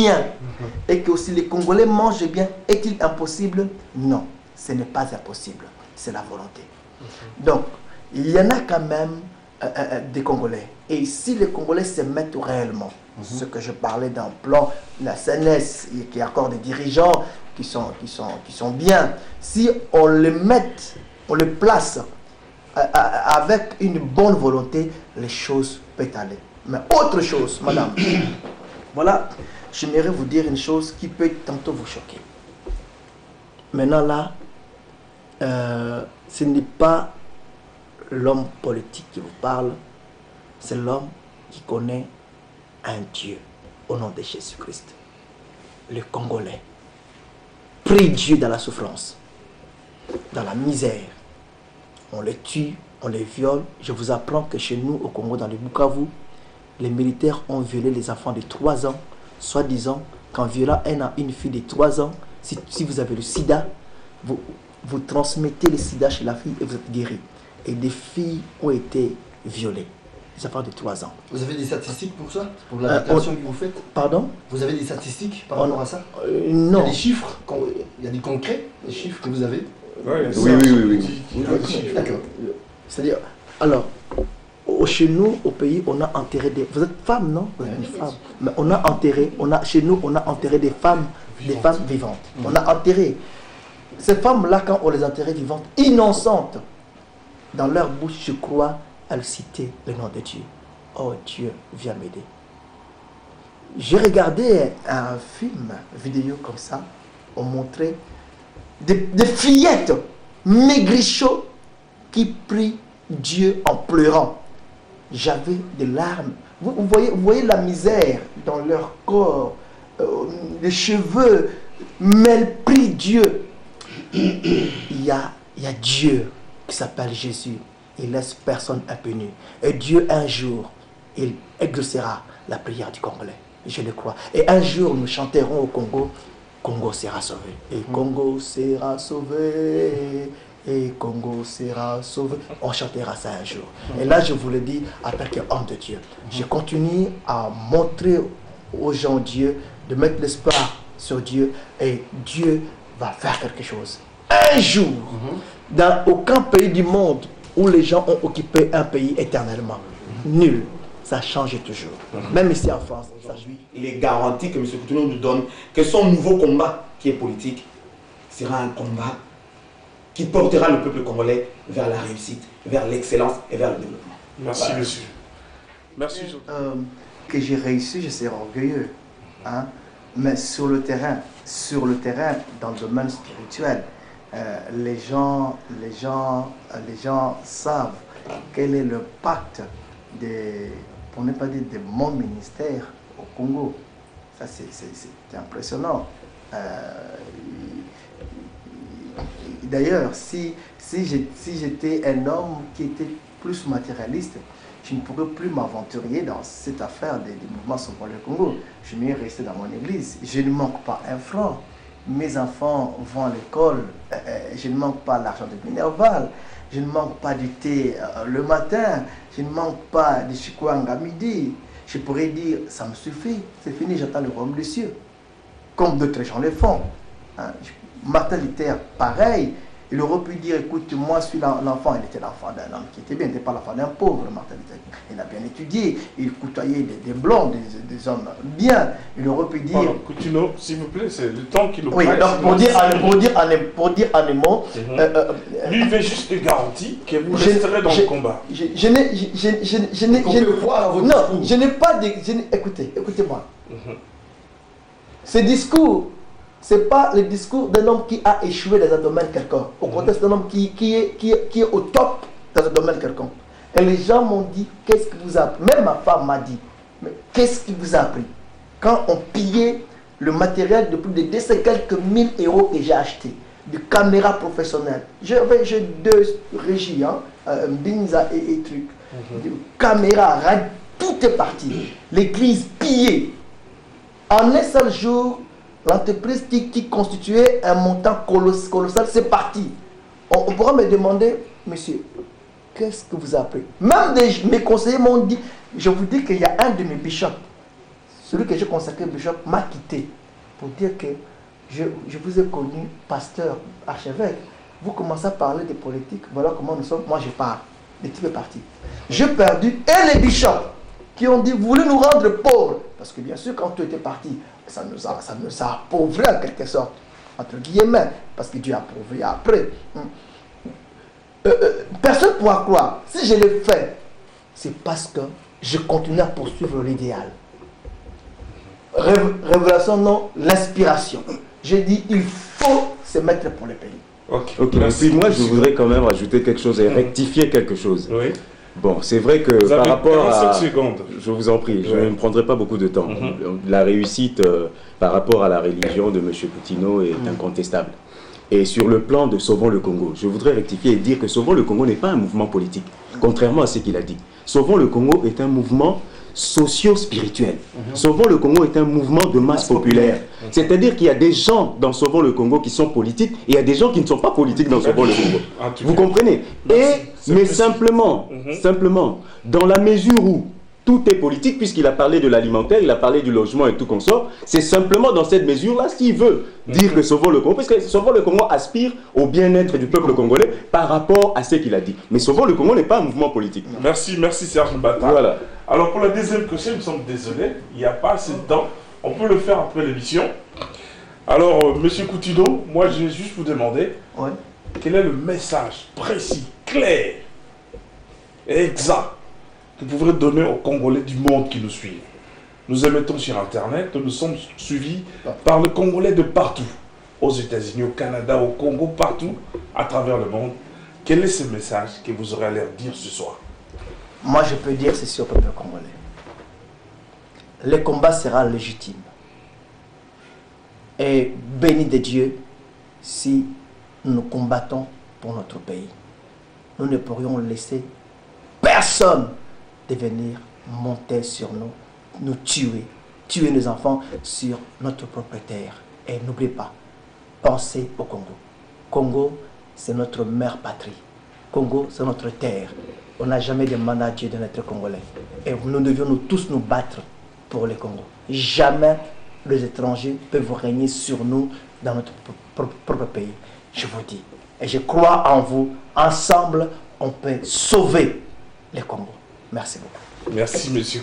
bien et que aussi les Congolais mangent bien, est-il impossible? Non, ce n'est pas impossible, c'est la volonté. Donc, il y en a quand même des Congolais. Et si les Congolais se mettent réellement, ce que je parlais d'un plan, la CNS, qui a encore des dirigeants qui sont bien, si on les met, on les place avec une bonne volonté, les choses peuvent aller. Mais autre chose, madame, voilà, j'aimerais vous dire une chose qui peut tantôt vous choquer. Maintenant là, ce n'est pas l'homme politique qui vous parle, c'est l'homme qui connaît un Dieu au nom de Jésus-Christ. Le Congolais prie Dieu dans la souffrance, dans la misère. On les tue, on les viole. Je vous apprends que chez nous, au Congo, dans le Bukavu, les militaires ont violé les enfants de 3 ans, soi-disant qu'en violant une fille de 3 ans, si vous avez le sida, vous transmettez le sida chez la fille et vous êtes guéri. Et des filles ont été violées, des enfants de 3 ans. Vous avez des statistiques pour ça? Pour la déclaration que vous faites? Pardon? Vous avez des statistiques par rapport à ça? Non. Il y a des chiffres, il y a du concret, des chiffres que vous avez? Oui. D'accord. C'est-à-dire, alors, chez nous, au pays, on a enterré des... Vous êtes femme, non? Vous êtes une femme. Mais on a enterré, chez nous, on a enterré des femmes vivantes. On a enterré. Ces femmes-là, quand on les enterrait vivantes, innocentes, dans leur bouche, je crois, elles citaient le nom de Dieu. Oh Dieu, viens m'aider. J'ai regardé un film vidéo comme ça, on montrait des fillettes maigrichots qui prient Dieu en pleurant. J'avais des larmes. Vous voyez la misère dans leur corps, les cheveux, mais elles prient Dieu. Il y a Dieu qui s'appelle Jésus. Il laisse personne impuni. Et Dieu, un jour, il exaucera la prière du Congolais. Je le crois. Et un jour, nous chanterons au Congo, Congo sera sauvé. Et Congo sera sauvé. Et Congo sera sauvé. On chantera ça un jour. Et là, je vous le dis, en tant qu'homme de Dieu, je continue à montrer aux gens Dieu, de mettre l'espoir sur Dieu. Et Dieu va faire quelque chose. Un jour, dans aucun pays du monde où les gens ont occupé un pays éternellement. Nul. Ça change toujours. Même ici en France. Aujourd'hui, il est garanti que M. Coutounou nous donne que son nouveau combat, qui est politique, sera un combat qui portera le peuple congolais vers la réussite, vers l'excellence et vers le développement. Merci, voilà, monsieur. Merci. Que j'ai réussi, je serai orgueilleux. Hein? Mais sur le terrain, dans le domaine spirituel, les gens savent quel est le pacte pour ne pas dire de mon ministère au Congo. Ça, c'est impressionnant. D'ailleurs, si j'étais un homme qui était plus matérialiste, je ne pourrais plus m'aventurer dans cette affaire des mouvements sauvages au Congo. Je vais rester dans mon église. Je ne manque pas un franc. Mes enfants vont à l'école. Je ne manque pas l'argent de Minerval. Je ne manque pas du thé le matin. Je ne manque pas de chikwang à midi. Je pourrais dire, ça me suffit. C'est fini, j'attends le royaume des cieux. Comme d'autres gens le font. Hein? Martin Luther, pareil. Il aurait pu dire, écoute, moi, je suis l'enfant. Il était l'enfant d'un homme qui était bien. Il n'était pas l'enfant d'un pauvre, Martin Luther. Il a bien étudié. Il côtoyait des blancs, des hommes bien. Il aurait pu dire... Coutinho, s'il vous plaît, c'est le temps qu'il nous prête. Oui, donc pour dire en un mot... lui, il veut juste des garanties que vous resterez dans le combat. Je n'ai pas de... Écoutez-moi. Ce discours... Ce n'est pas le discours d'un homme qui a échoué dans un domaine quelconque. Au contraire, c'est un homme qui est au top dans un domaine quelconque. Et les gens m'ont dit, qu'est-ce qui vous a appris? Même ma femme m'a dit, mais qu'est-ce qui vous a appris? Quand on pillait le matériel de plus de 200 quelques 1000 € que j'ai acheté, de caméras professionnelles. J'ai 2 régies, Binza et trucs. De caméras, tout est parti. L'église pillée. En un seul jour, l'entreprise qui constituait un montant colossal, c'est parti. On pourra me demander, monsieur, qu'est-ce que vous avez appris? Même mes conseillers m'ont dit, je vous dis qu'il y a un de mes bishops celui que j'ai consacré bishop m'a quitté pour dire que je vous ai connu pasteur, archevêque. Vous commencez à parler de politique, voilà comment nous sommes. Moi je pars. Le type est parti. J'ai perdu et les bishops qui ont dit, vous voulez nous rendre pauvres. Parce que bien sûr, quand tu étais parti, ça nous a appauvris en quelque sorte, entre guillemets, parce que Dieu a approuvé après. Personne ne pourra croire. Si je l'ai fait, c'est parce que je continue à poursuivre l'idéal. Révélation, non, l'inspiration. J'ai dit, il faut se mettre pour le pays. Ok. Puis moi, je voudrais quand même rajouter quelque chose et rectifier quelque chose. Oui. Bon, c'est vrai que Vous avez par rapport 45 secondes. Je vous en prie, je ne prendrai pas beaucoup de temps. La réussite par rapport à la religion de M. Coutinho est incontestable. Et sur le plan de Sauvons le Congo, je voudrais rectifier et dire que Sauvons le Congo n'est pas un mouvement politique, contrairement à ce qu'il a dit. Sauvons le Congo est un mouvement socio-spirituel. Sauvons le Congo est un mouvement de masse populaire. C'est-à-dire qu'il y a des gens dans Sauvons le Congo qui sont politiques et il y a des gens qui ne sont pas politiques dans Sauvons le Congo. Vous comprenez? Mais simplement, dans la mesure où tout est politique, puisqu'il a parlé de l'alimentaire, il a parlé du logement et tout consort, c'est simplement dans cette mesure-là, s'il veut dire que Sauvons le Congo, parce que Sauvons le Congo aspire au bien-être du peuple congolais par rapport à ce qu'il a dit. Mais Sauvons le Congo n'est pas un mouvement politique. Merci Serge Mbata. Voilà. Alors pour la deuxième question, nous sommes désolés, il n'y a pas assez de temps. On peut le faire après l'émission. Alors, Monsieur Coutinho, moi je vais juste vous demander quel est le message précis, clair et exact que vous pouvez donner aux Congolais du monde qui nous suivent. Nous émettons sur Internet, nous sommes suivis par les Congolais de partout, aux États-Unis, au Canada, au Congo, partout, à travers le monde. Quel est ce message que vous aurez à leur dire ce soir? Moi, je peux dire ceci au peuple congolais. Le combat sera légitime. Et béni de Dieu si nous combattons pour notre pays. Nous ne pourrions laisser personne de venir monter sur nous, nous tuer nos enfants sur notre propre terre. Et n'oubliez pas, pensez au Congo. Congo, c'est notre mère patrie. Congo, c'est notre terre. On n'a jamais demandé à Dieu de n'être Congolais. Et nous devions tous nous battre pour le Congo. Jamais les étrangers peuvent régner sur nous dans notre propre pays. Je vous dis. Et je crois en vous. Ensemble, on peut sauver le Congo. Merci beaucoup. Merci, monsieur.